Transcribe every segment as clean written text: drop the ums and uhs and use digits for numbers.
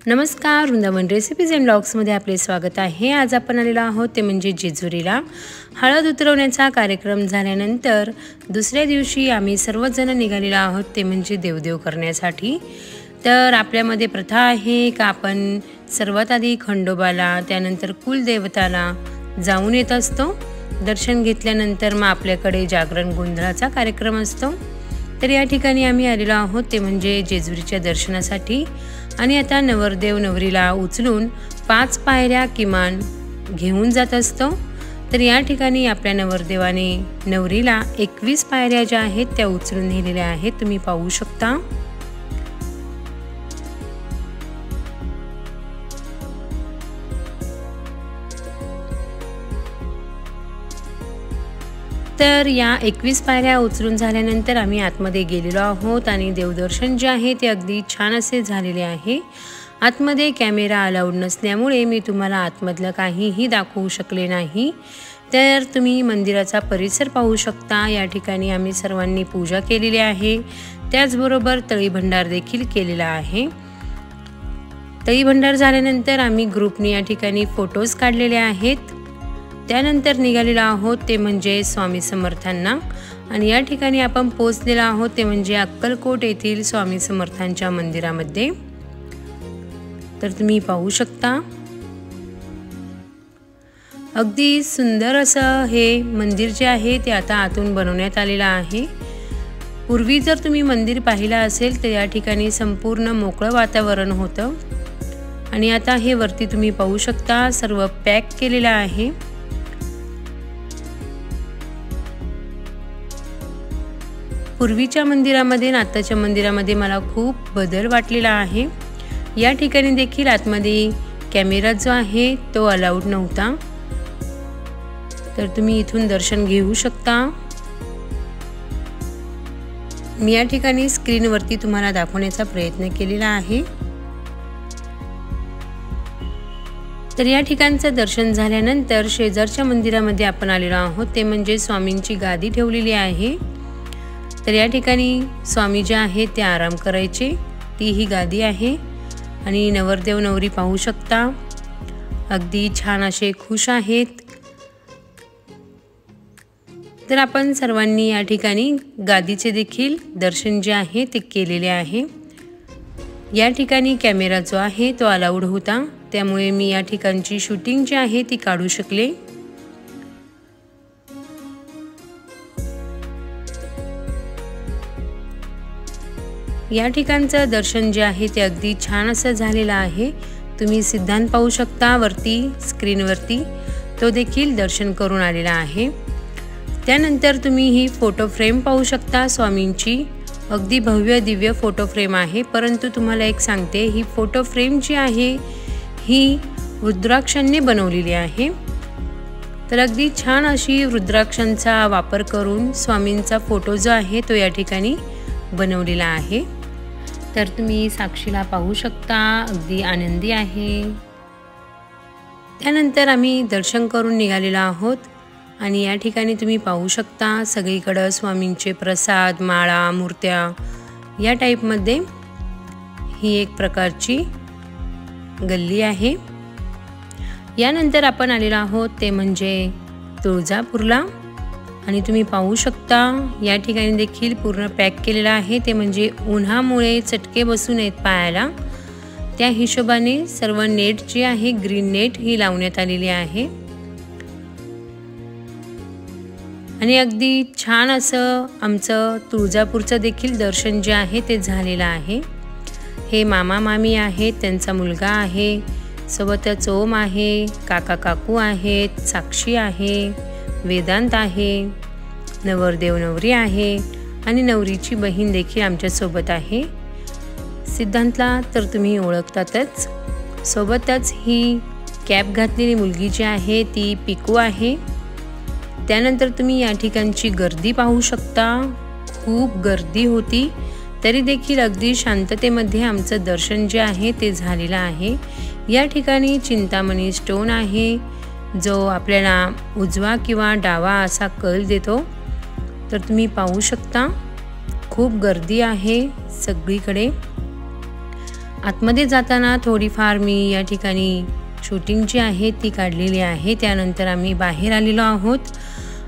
नमस्कार, Vrindavan recipes and ब्लॉग्समध्ये आपले स्वागत आहे। आज आपण आलेलो आहोत ते म्हणजे जेजुरीला। हळद उतरवण्याचा कार्यक्रम झाल्यानंतर दुसऱ्या दिवशी आम्ही सर्वजण निघालेलो आहोत ते म्हणजे देवदेव करण्यासाठी। तर आपल्यामध्ये प्रथा आहे का आपण सर्वात आधी खंडोबाला त्यानंतर कुलदेवताला जाऊन येत असतो। दर्शन घेतल्यानंतर मग आपल्याकडे जागरण गोंधळाचा कार्यक्रम असतो। तर या ठिकाणी आम्ही आलेलो आहोत ते म्हणजे जेजुरीच्या दर्शनासाठी। आणि आता नवरदेव नवरीला उचलून 5 पायऱ्या किमान घेऊन जात असतो। तर या ठिकाणी आपल्या नवरदेवाने नवरीला 21 पायऱ्या ज्या आहेत त्या उचलून नेलेल्या आहेत, तुम्ही पाहू शकता। तर या 21 पायऱ्या उचलून झाल्यानंतर आम्ही आतमध्ये गेलेलो आहोत आणि देवदर्शन जे आहे ते अगदी छान असे झालेले आहे। आतमध्ये कॅमेरा अलाउड नसल्यामुळे मी तुम्हाला आतमधलं काहीही दाखवू शकले नाही। तर तुम्ही मंदिराचा परिसर पाहू शकता। या ठिकाणी आम्ही सर्वांनी पूजा केलेली आहे, त्याचबरोबर तळी भंडार देखील केलेला आहे। तळी भंडार झाल्यानंतर आम्ही ग्रुपने या ठिकाणी फोटोज काढलेले आहेत। त्यानंतर निघालेलो आहोत ते म्हणजे स्वामी समर्थांना आणि या ठिकाणी आपण पोहोचलेलो आहोत ते म्हणजे अक्कलकोट येथील स्वामी समर्थांच्या मंदिरामध्ये। तर तुम्ही पाहू शकता अगदी सुंदर असं हे मंदिर जे आहे ते आता आतून बनवण्यात आलेलं आहे। पूर्वी जर तुम्ही मंदिर पाहिलं असेल तर या ठिकाणी संपूर्ण मोकळं वातावरण होतं आणि आता हे वरती तुम्ही पाहू शकता सर्व पॅक केलेलं आहे। पूर्वीच्या मंदिरामध्ये आणि आताच्या मंदिरामध्ये मला खूप बदल वाटलेला आहे। या ठिकाणी देखील आतमध्ये कॅमेरा जो आहे तो अलाउड नव्हता। तर तुम्ही इथून दर्शन घेऊ शकता। मी या ठिकाणी स्क्रीनवरती तुम्हाला दाखवण्याचा प्रयत्न केलेला आहे। तर या ठिकाणचं दर्शन झाल्यानंतर शेजारच्या मंदिरामध्ये आपण आलेलो आहोत ते म्हणजे स्वामींची गादी ठेवलेली आहे। तर या ठिकाणी स्वामी जे आहेत ते आराम करायचे, ती ही गादी आहे आणि नवरदेव नवरी पाहू शकता अगदी छान असे खुश आहेत। तर आपण सर्वांनी या ठिकाणी गादीचे देखील दर्शन जे आहे ते केलेले आहे। या ठिकाणी कॅमेरा जो आहे तो अलाउड होता, त्यामुळे मी या ठिकाणची शूटिंग जी आहे ती काढू शकले। या ठिकाणचं दर्शन जे आहे ते अगदी छान असं झालेलं आहे। तुम्ही सिद्धांत पाहू शकता वरती स्क्रीनवरती, तो देखील दर्शन करून आलेला आहे। त्यानंतर तुम्ही ही फोटो फ्रेम पाहू शकता स्वामींची, अगदी भव्य दिव्य फोटो फ्रेम आहे। परंतु तुम्हाला एक सांगते, ही फोटो फ्रेम जी आहे ही रुद्राक्षांनी बनवलेली आहे। तर अगदी छान अशी रुद्राक्षांचा वापर करून स्वामींचा फोटो जो आहे तो या ठिकाणी बनवलेला आहे। तर तुम्ही साक्षीला पाहू शकता अगदी आनंदी आहे। त्यानंतर आम्ही दर्शन करून निघालेलो आहोत आणि या ठिकाणी तुम्ही पाहू शकता सगळीकडे स्वामींचे प्रसाद, माळा, मूर्त्या या टाईपमध्ये ही एक प्रकारची गल्ली आहे। यानंतर आपण आलेलो आहोत ते म्हणजे तुळजापूरला आणि तुम्ही पाहू शकता या ठिकाणी देखील पूर्ण पॅक केलेला आहे, ते म्हणजे उन्हामुळे चटके बसू नयेत पायाला, त्या हिशोबाने सर्व नेट जी आहे ग्रीन नेट ही लावण्यात आलेली आहे। आणि अगदी छान असं आमचं तुळजापूरचं देखील दर्शन जे आहे ते झालेलं आहे। हे मामा मामी आहेत, त्यांचा मुलगा आहे, सोबतच ओम आहे, काका काकू आहेत, साक्षी आहे, वेदांत आहे, नवरदेव नवरी आहे आणि नवरीची बहीण देखील आमच्या सोबत आहे। सिद्धांतला तर तुम्ही ओळखतातच। सोबतच ही कॅप घातलेली मुलगी जी आहे ती पिकू आहे। त्यानंतर तुम्ही या ठिकाणची गर्दी पाहू शकता, खूप गर्दी होती, तरी देखील अगदी शांततेमध्ये आमचं दर्शन जे आहे ते झालेलं आहे। या ठिकाणी चिंतामणी स्टोन आहे, जो आपल्याला उजवा किंवा डावा असा कल देतो। तर तुम्ही पाहू शकता खूप गर्दी आहे सगळीकडे। आतमध्ये जाताना थोडीफार मी या ठिकाणी शूटिंग जी आहे ती काढलेली आहे। त्यानंतर आम्ही बाहेर आलेलो आहोत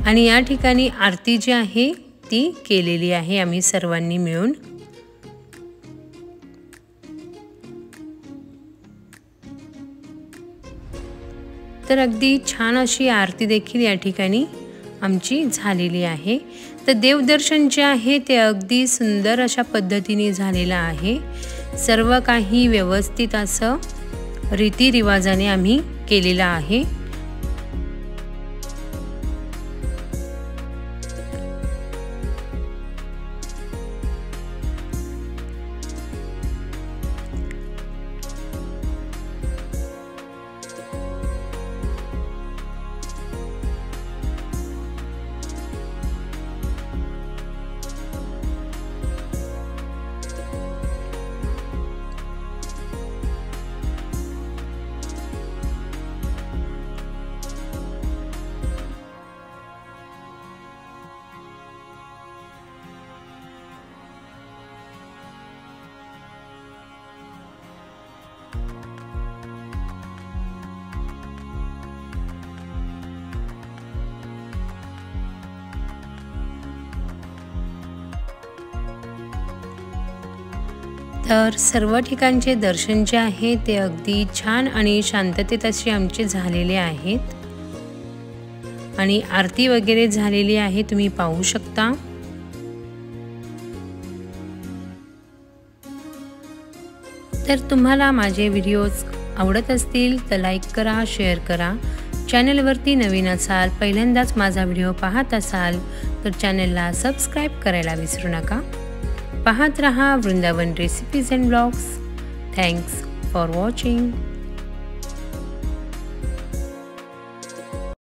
आणि या ठिकाणी आरती जी आहे ती केलेली आहे आम्ही सर्वांनी मिळून। तर अगदी छान अशी आरती देखील या ठिकाणी आमची झालेली आहे। तर देवदर्शन जे आहे ते अगदी सुंदर अशा पद्धतीने झालेलं आहे। सर्व काही व्यवस्थित असं रीतिरिवाजाने आम्ही केलेलं आहे। तर सर्व ठिकाणचे दर्शन जे आहे ते अगदी छान आणि शांततेत असे आमचे झालेले आहेत आणि आरती वगैरे झालेली आहे, तुम्ही पाहू शकता। तर तुम्हाला माझे व्हिडिओज आवडत असतील तर लाईक करा, शेअर करा। चॅनलवरती नवीन असाल, पहिल्यांदाच माझा व्हिडिओ पाहत असाल तर चॅनलला सबस्क्राइब करायला विसरू नका। पाहत रहा Vrindavan recipes and blogs. Thanks for watching.